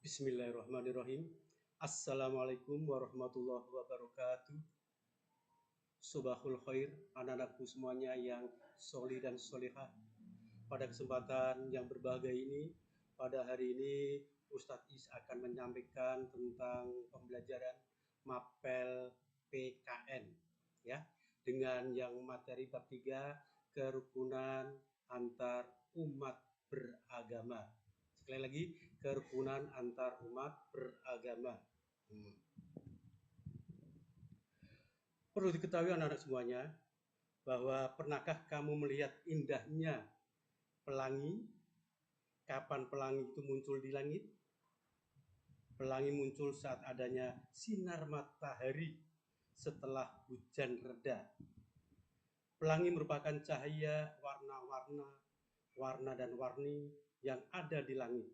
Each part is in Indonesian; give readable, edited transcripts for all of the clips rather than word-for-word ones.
Bismillahirrahmanirrahim. Assalamualaikum warahmatullahi wabarakatuh. Subahul khair, anak-anakku semuanya yang sholih dan sholihah. Pada kesempatan yang berbahagia ini, pada hari ini Ustadz Is akan menyampaikan tentang pembelajaran mapel PKN, ya, dengan yang materi bab 3, kerukunan antar umat beragama. Sekali lagi, kerukunan antar umat beragama. Perlu diketahui anak-anak semuanya, bahwa pernahkah kamu melihat indahnya pelangi? Kapan pelangi itu muncul di langit? Pelangi muncul saat adanya sinar matahari setelah hujan reda. Pelangi merupakan cahaya warna-warna, warna dan warni yang ada di langit.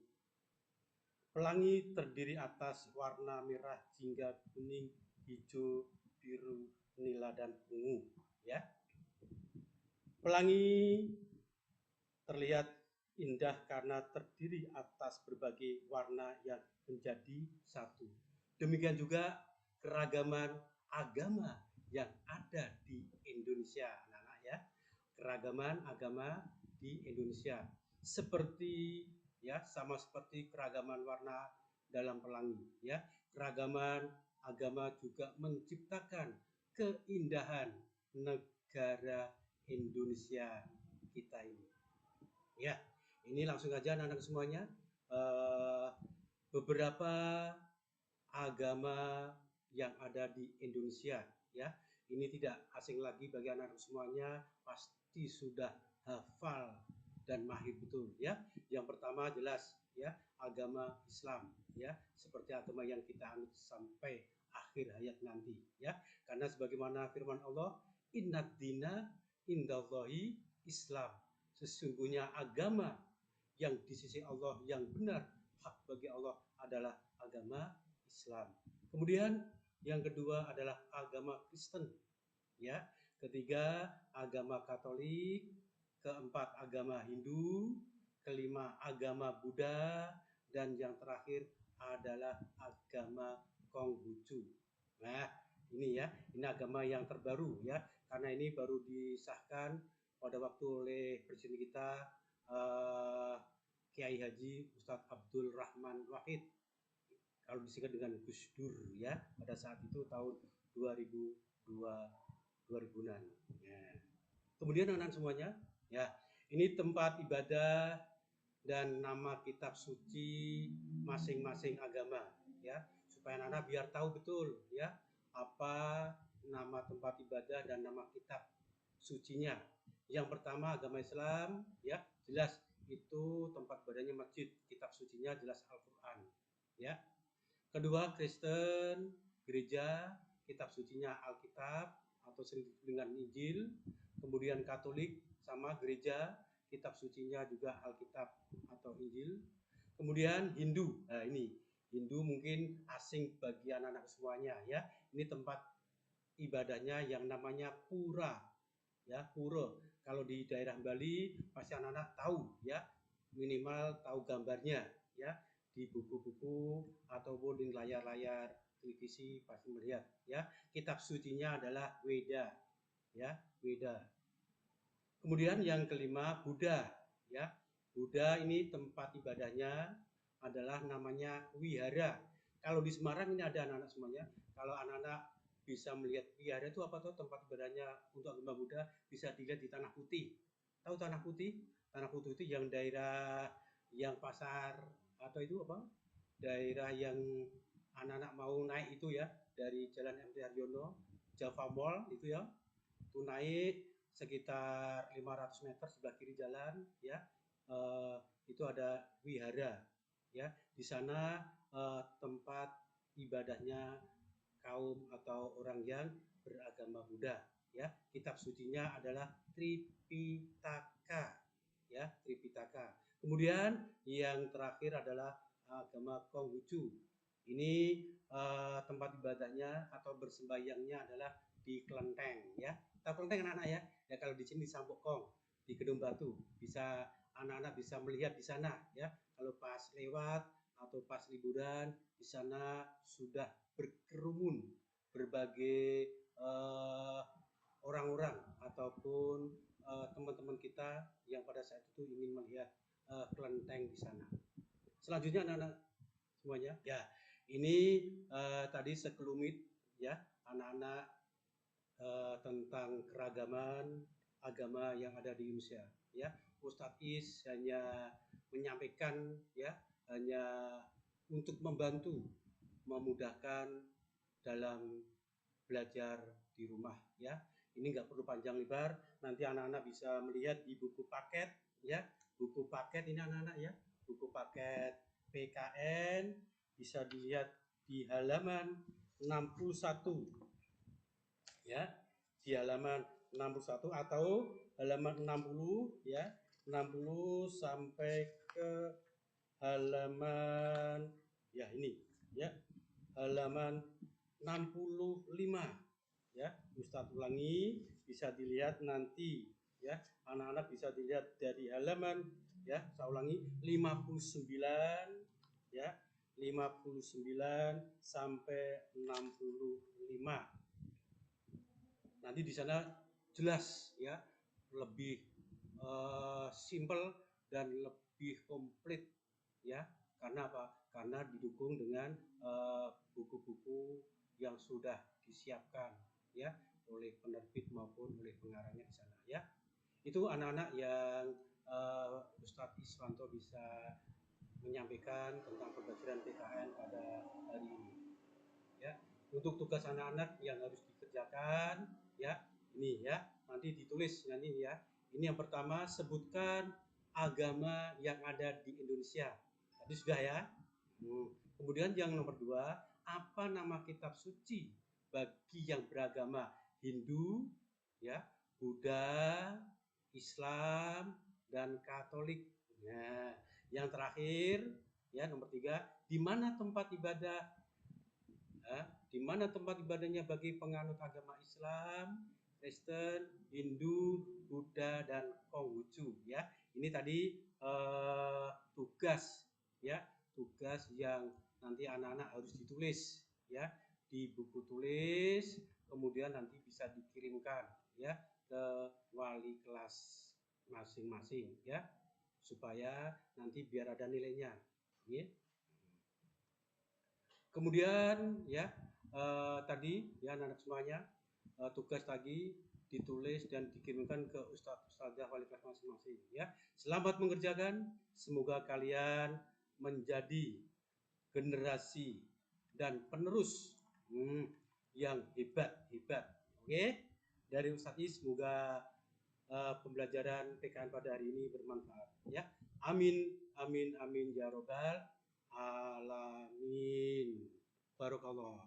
Pelangi terdiri atas warna merah, jingga, kuning, hijau, biru, nila, dan ungu. Ya. Pelangi terlihat indah karena terdiri atas berbagai warna yang menjadi satu. Demikian juga keragaman agama yang ada di Indonesia, anak-anak ya. Keragaman agama di Indonesia seperti ya, sama seperti keragaman warna dalam pelangi ya. Keragaman agama juga menciptakan keindahan negara Indonesia kita ini. Ya, ini langsung aja anak-anak semuanya. Beberapa agama yang ada di Indonesia ya. Ini tidak asing lagi bagi anak-anak semuanya, pasti sudah hafal dan mahir betul ya. Yang pertama jelas ya, agama Islam ya, seperti agama yang kita anut sampai akhir hayat nanti ya. Karena sebagaimana firman Allah, innad dina indallahi Islam. Sesungguhnya agama yang di sisi Allah yang benar, hak bagi Allah adalah agama Islam. Kemudian yang kedua adalah agama Kristen ya. Ketiga agama Katolik, keempat agama Hindu, kelima agama Buddha, dan yang terakhir adalah agama Konghucu. Nah, ini ya, ini agama yang terbaru ya, karena ini baru disahkan pada waktu oleh presiden kita Kiai Haji Ustadz Abdul Rahman Wahid, kalau disingkat dengan Gus Dur ya, pada saat itu tahun 2000-an. Ya. Kemudian anak-anak semuanya, ya, ini tempat ibadah dan nama kitab suci masing-masing agama ya, supaya anak-anak biar tahu betul ya apa nama tempat ibadah dan nama kitab sucinya. Yang pertama agama Islam ya, jelas itu tempat ibadahnya masjid, kitab sucinya jelas Al-Qur'an ya. Kedua Kristen, gereja, kitab sucinya Alkitab atau sering disebut dengan Injil. Kemudian Katolik sama gereja, kitab sucinya juga Alkitab atau Injil. Kemudian Hindu, nah ini Hindu mungkin asing bagi anak-anak semuanya ya. Ini tempat ibadahnya yang namanya pura ya, pura. Kalau di daerah Bali pasti anak-anak tahu ya, minimal tahu gambarnya ya, di buku-buku ataupun di layar-layar televisi pasti melihat ya. Kitab sucinya adalah Weda ya, Weda. Kemudian yang kelima Buddha ya. Buddha ini tempat ibadahnya adalah namanya wihara. Kalau di Semarang ini ada anak-anak semuanya. Kalau anak-anak bisa melihat wihara itu apa tuh, tempat ibadahnya untuk agama Buddha, bisa dilihat di Tanah Putih. Tahu Tanah Putih? Tanah Putih itu yang daerah yang pasar atau itu apa? Daerah yang anak-anak mau naik itu ya, dari Jalan MT Haryono, Java Mall itu ya. Itu naik sekitar 500 meter sebelah kiri jalan ya. Itu ada wihara ya. Di sana tempat ibadahnya kaum atau orang yang beragama Buddha ya. Kitab sucinya adalah Tripitaka ya, Tripitaka. Kemudian yang terakhir adalah agama Konghucu. Ini tempat ibadahnya atau bersembayangnya adalah di Kelenteng ya. Tahu Kelenteng anak-anak ya? Ya kalau di sini di Sampokong, di Gedung Batu, bisa anak-anak bisa melihat di sana ya. Kalau pas lewat atau pas liburan di sana sudah berkerumun berbagai orang-orang ataupun teman-teman kita yang pada saat itu ingin melihat kelenteng di sana. Selanjutnya anak-anak semuanya, ya ini tadi sekelumit ya anak-anak tentang keragaman agama yang ada di Indonesia. Ya, Ustadz Is hanya menyampaikan ya hanya untuk membantu memudahkan dalam belajar di rumah ya. Ini nggak perlu panjang lebar, nanti anak-anak bisa melihat di buku paket ya. Buku paket ini anak-anak ya, buku paket PKN bisa dilihat di halaman 61 ya, di halaman 61 atau halaman 60 ya, 60 sampai ke halaman ya ini ya, halaman 65 ya. Ustadz ulangi, bisa dilihat nanti ya, anak-anak bisa dilihat dari halaman ya, saya ulangi 59 ya, 59 sampai 65. Nanti di sana jelas ya, lebih simple dan lebih komplit ya. Karena apa? Karena didukung dengan buku-buku yang sudah disiapkan ya oleh penerbit maupun oleh pengarangnya di sana ya. Itu anak-anak yang Ustadz Iswanto bisa menyampaikan tentang pembelajaran PKN pada hari ini ya. Untuk tugas anak-anak yang harus dikerjakan ya, ini ya, nanti ditulis nanti ya. Ini yang pertama, sebutkan agama yang ada di Indonesia. Tadi sudah ya. Kemudian yang nomor 2, apa nama kitab suci bagi yang beragama Hindu, ya, Buddha, Islam, dan Katolik. Nah, yang terakhir, ya nomor 3, di mana tempat ibadah? Di mana tempat ibadahnya bagi penganut agama Islam, Kristen, Hindu, Buddha, dan Konghucu. Ya, ini tadi tugas, ya, tugas yang nanti anak-anak harus ditulis, ya, di buku tulis, kemudian nanti bisa dikirimkan, ya, ke wali kelas masing-masing, ya, supaya nanti biar ada nilainya, ya. Kemudian, ya, tadi, ya, anak-anak semuanya, tugas tadi ditulis dan dikirimkan ke ustadzah wali kelas masing-masing, ya. Selamat mengerjakan, semoga kalian menjadi generasi dan penerus yang hebat. Oke, dari Ustadz Is, semoga pembelajaran PKN pada hari ini bermanfaat ya. Amin ya robbal alamin. Barakallah.